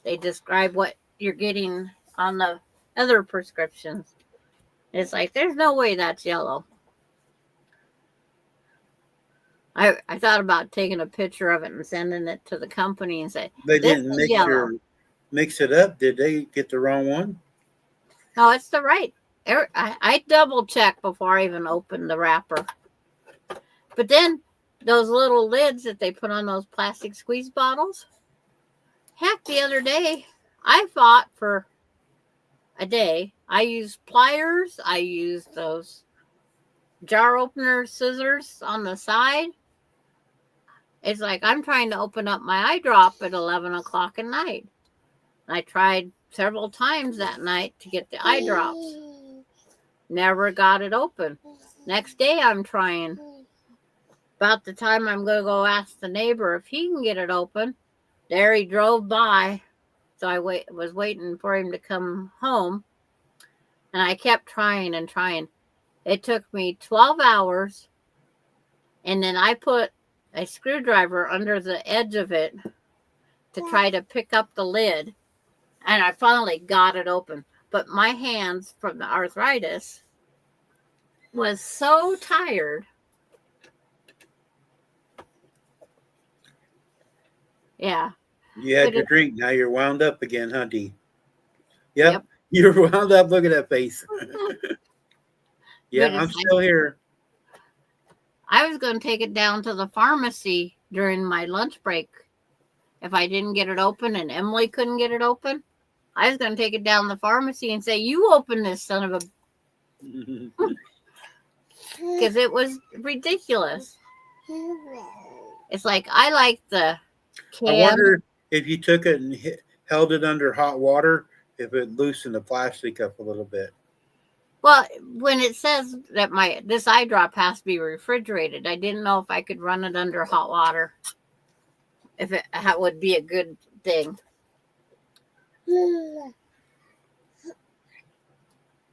They describe what you're getting on the other prescriptions. It's like, there's no way that's yellow. I thought about taking a picture of it and sending it to the company and say, They this didn't is yellow. mix it up. Did they get the wrong one? No, it's the right. I double check before I even open the wrapper. But then those little lids that they put on those plastic squeeze bottles. Heck, the other day I fought for a day. I used pliers. I used those jar opener scissors on the side. It's like I'm trying to open up my eye drop at 11 o'clock at night. I tried several times that night to get the eye drops. Never got it open. Next day I'm trying. about the time I'm going to go ask the neighbor if he can get it open, there he drove by. So I was waiting for him to come home. And I kept trying and trying. It took me 12 hours. And then I put a screwdriver under the edge of it to try to pick up the lid. And I finally got it open. But my hands from the arthritis was so tired. Yeah. You had But your it- drink. Now you're wound up again, huh, Dee? Yep. You're wound up. Look at that face. Yeah, But I'm it's still here. I was going to take it down to the pharmacy during my lunch break. If I didn't get it open and Emily couldn't get it open, I was going to take it down to the pharmacy and say, you open this son of a... Because it was ridiculous. It's like, I like the I can. wonder if you took it and held it under hot water, if it loosened the plastic up a little bit. Well, when it says that this eye drop has to be refrigerated, I didn't know if I could run it under hot water. If it would be a good thing.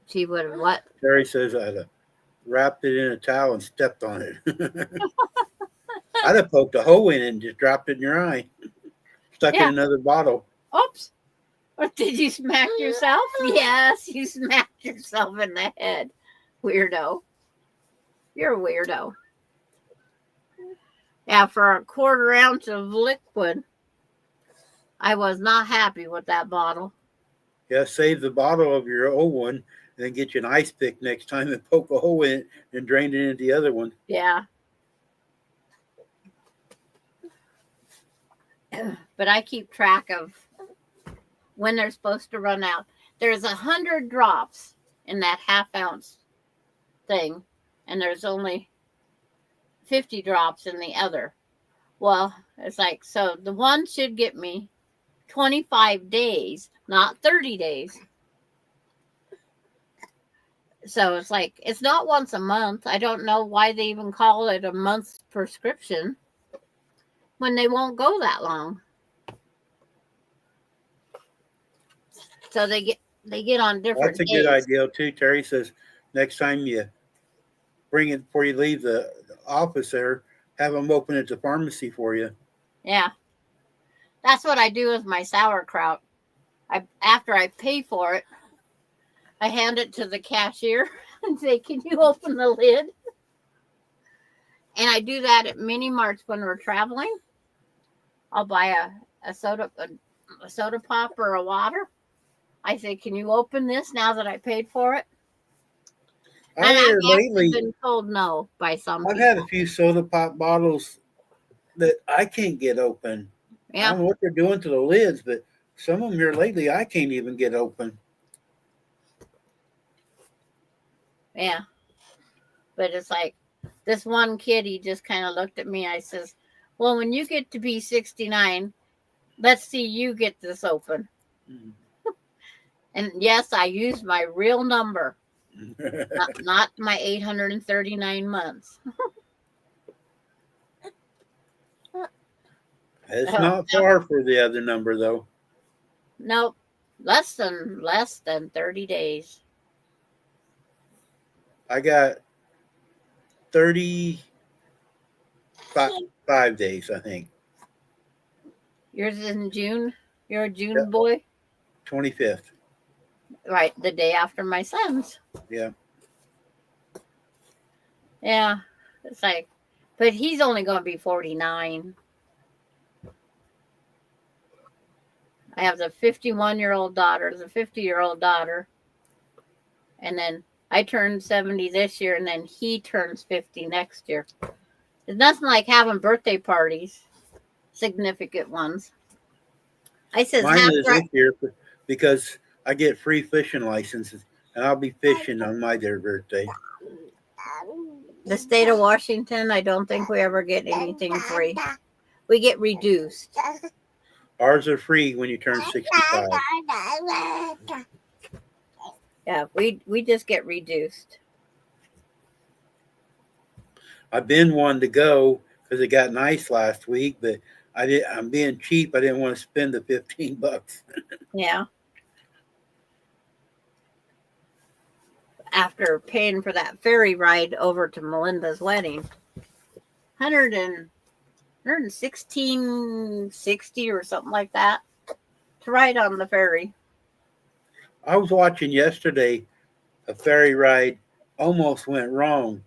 She would have what? Terry says I'd have wrapped it in a towel and stepped on it. I'd have poked a hole in it and just dropped it in your eye. Stuck in another bottle. Oops. Or did you smack yourself? Yes, you smacked yourself in the head. Weirdo. You're a weirdo. Yeah, for a 1/4 ounce of liquid, I was not happy with that bottle. Yeah, save the bottle of your old one and then get you an ice pick next time and poke a hole in it and drain it into the other one. Yeah. But I keep track of when they're supposed to run out. There's 100 drops in that 1/2 ounce thing, and there's only 50 drops in the other. Well, it's like, so the one should get me 25 days, not 30 days. So it's like, it's not once a month. I don't know why they even call it a month's prescription when they won't go that long. So they get on different That's a days. good idea too. Terry says next time you bring it before you leave the office there, have them open it at the pharmacy for you. Yeah. That's what I do with my sauerkraut. After I pay for it, I hand it to the cashier and say, can you open the lid? And I do that at mini marts when we're traveling. I'll buy a soda pop or a water. I say, can you open this now that I paid for it? And I've actually been told no by some people. I've had a few soda pop bottles that I can't get open. Yeah. I don't know what they're doing to the lids, but some of them here lately I can't even get open. Yeah. But it's like this one kid, he just kind of looked at me. I says, well, when you get to be 69, let's see you get this open. Mm. And yes, I used my real number, not my 839 months. It's not far for the other number though. Nope. Less than 30 days. I got 35 days, I think. Yours is in June. You're a June Yep. boy? 25th. Right, the day after my son's. Yeah. Yeah. It's like, but he's only going to be 49. I have the 51-year-old daughter, the 50-year-old daughter. And then I turned 70 this year, and then he turns 50 next year. It's nothing like having birthday parties, significant ones. I says, mine is this year because I get free fishing licenses, and I'll be fishing on my dear birthday. The state of Washington, I don't think we ever get anything free. We get reduced. Ours are free when you turn 65. Yeah, we just get reduced. I've been wanting to go because it got nice last week, but I'm being cheap. I didn't want to spend the $15. Yeah. After paying for that ferry ride over to Melinda's wedding, 116.60 or something like that to ride on the ferry. I was watching yesterday a ferry ride almost went wrong.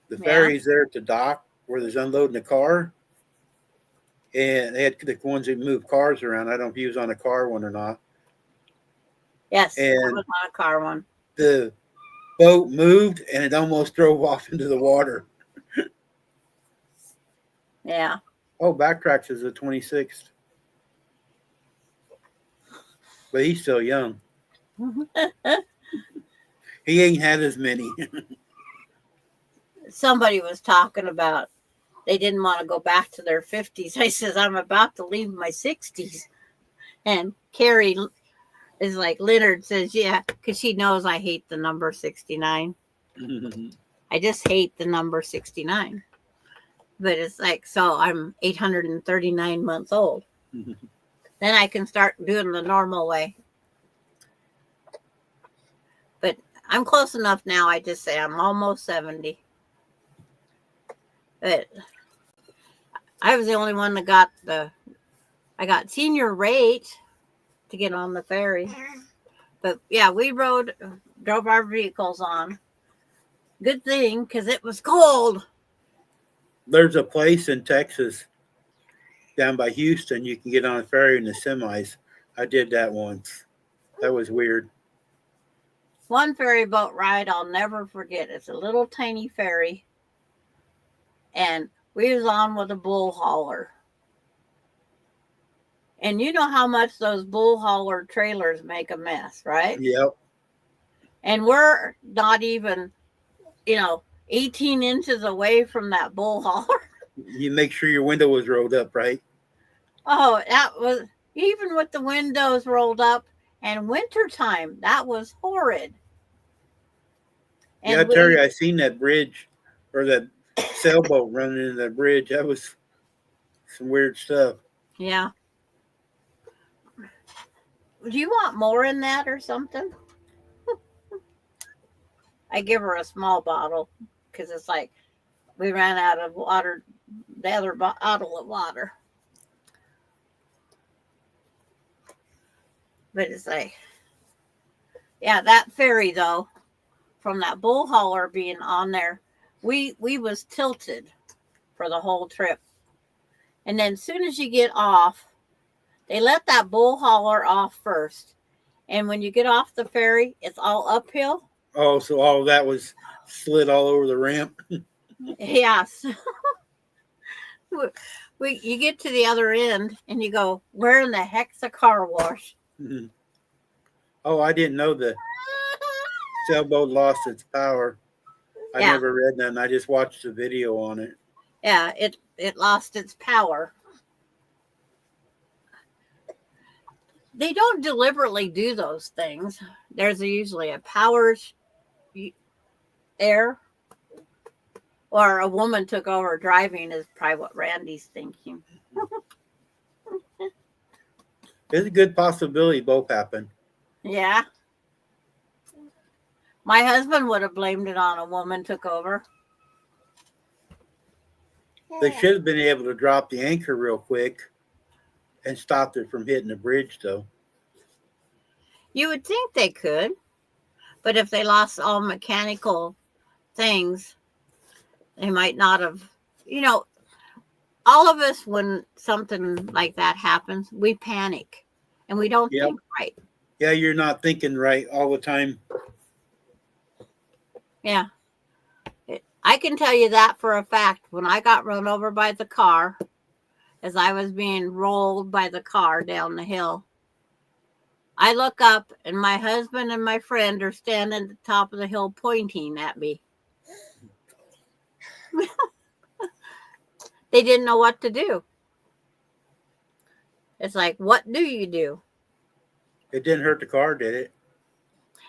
The ferry's there at the dock where there's unloading the car, and they had the ones that move cars around. I don't know if he was on a car one or not. Yes, and I was on a car one. The boat moved and it almost drove off into the water. Yeah. Oh, backtracks is the 26th. But he's still young. He ain't had as many. Somebody was talking about they didn't want to go back to their 50s. I says, I'm about to leave my 60s. And Carrie is like, Leonard says, yeah, because she knows I hate the number 69. I just hate the number 69. But it's like, so I'm 839 months old. Then I can start doing the normal way. But I'm close enough now. I just say I'm almost 70. But I was the only one that got I got senior rate to get on the ferry. But yeah, we drove our vehicles on. Good thing, because it was cold. There's a place in Texas down by Houston you can get on a ferry in the semis. I did that once. That was weird. One ferry boat ride I'll never forget. It's a little tiny ferry. And we was on with a bull hauler. And you know how much those bull hauler trailers make a mess, right? Yep. And we're not even, 18 inches away from that bull hauler. You make sure your window was rolled up, right? Oh, that was, even with the windows rolled up and wintertime, that was horrid. And Terry, I seen that bridge or that sailboat running into that bridge. That was some weird stuff. Yeah. Do you want more in that or something? I give her a small bottle because it's like we ran out of water, the other bottle of water. But it's like, yeah, that ferry though, from that bull hauler being on there, we was tilted for the whole trip. And then as soon as you get off, they let that bull hauler off first. And when you get off the ferry, it's all uphill. Oh, so all of that was slid all over the ramp? Yes. You get to the other end and you go, where in the heck's a car wash? Mm-hmm. Oh, I didn't know the sailboat lost its power. I never read that, and I just watched the video on it. Yeah, it lost its power. They don't deliberately do those things. There's usually a power there, or a woman took over driving is probably what Randy's thinking. There's a good possibility both happened. Yeah. My husband would have blamed it on a woman took over. They should have been able to drop the anchor real quick and stopped it from hitting the bridge, though. You would think they could, but if they lost all mechanical things, they might not have. All of us, when something like that happens, we panic and we don't think right. Yeah, you're not thinking right all the time. Yeah. I can tell you that for a fact. When I got run over by the car, as I was being rolled by the car down the hill, I look up and my husband and my friend are standing at the top of the hill pointing at me. They didn't know what to do. It's like, what do you do? It didn't hurt the car, did it?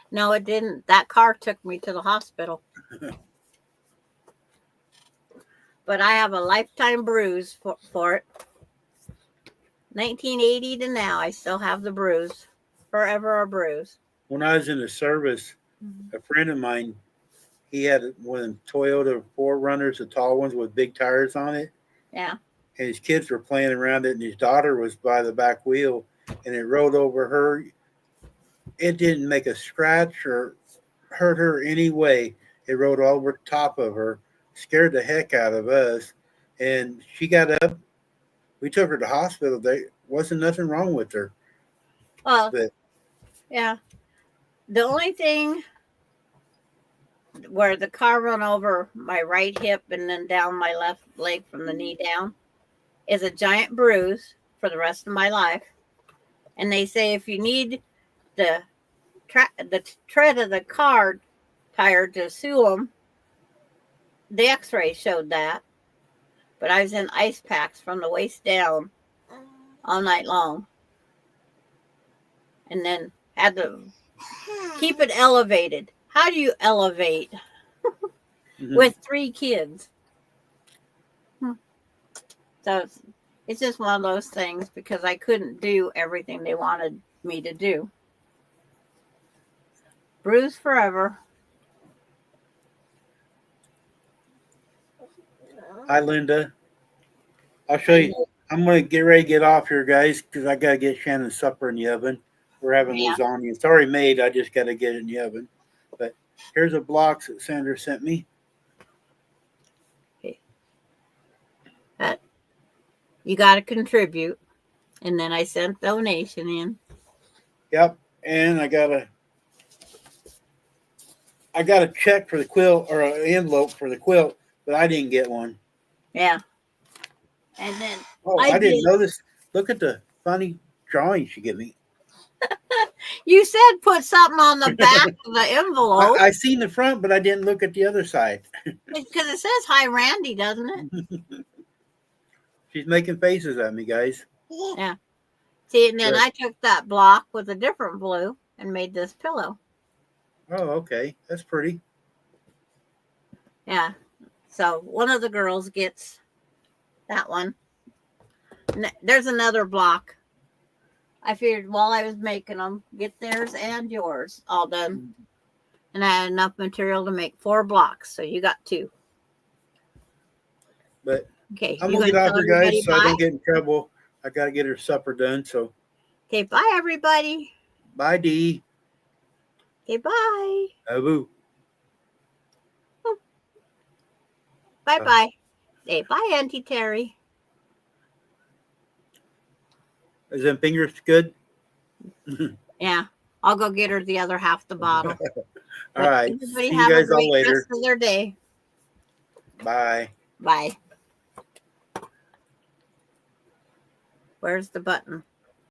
No, it didn't. That car took me to the hospital. but I have a lifetime bruise for it. 1980 to now, I still have the bruise. Forever a bruise. When I was in the service, a friend of mine, he had one of them Toyota 4Runners, the tall ones with big tires on it. Yeah. And his kids were playing around it, and his daughter was by the back wheel, and it rode over her. It didn't make a scratch or hurt her any way. It rode over top of her, scared the heck out of us. And she got up. We took her to the hospital. There wasn't nothing wrong with her. Well, But yeah. The only thing where the car run over my right hip and then down my left leg from the knee down is a giant bruise for the rest of my life. And they say if you need the tread of the car tire to sue them, the x-ray showed that. But I was in ice packs from the waist down all night long. And then had to keep it elevated. How do you elevate with 3 kids? So it's just one of those things because I couldn't do everything they wanted me to do. Bruise forever. Hi, Linda. I'll show you. I'm going to get ready to get off here, guys, because I got to get Shannon's supper in the oven. We're having lasagna. It's already made. I just got to get it in the oven. But here's a box that Sandra sent me. Okay. You got to contribute. And then I sent donation in. Yep. And I got a check for the quilt, or an envelope for the quilt, but I didn't get one. Yeah. And then I didn't notice. Look at the funny drawing she gave me. You said put something on the back of the envelope. I seen the front, but I didn't look at the other side. Because it says hi Randy, doesn't it? She's making faces at me, guys. Yeah. See, and then I took that block with a different blue and made this pillow. Oh, okay. That's pretty. Yeah. So one of the girls gets that one. There's another block. I figured while I was making them, get theirs and yours all done. And I had enough material to make 4 blocks. So you got 2. But okay, I'm going to get out here, guys, so I don't get in trouble. I got to get her supper done. So, okay, bye, everybody. Bye, Dee. Okay, bye. Abu. Bye-bye. Hey, bye, Auntie Terry. Is them fingers good? Yeah, I'll go get her the other half the bottle. All right. Everybody See have you guys a great all later. rest of their day. Bye. Bye. Where's the button?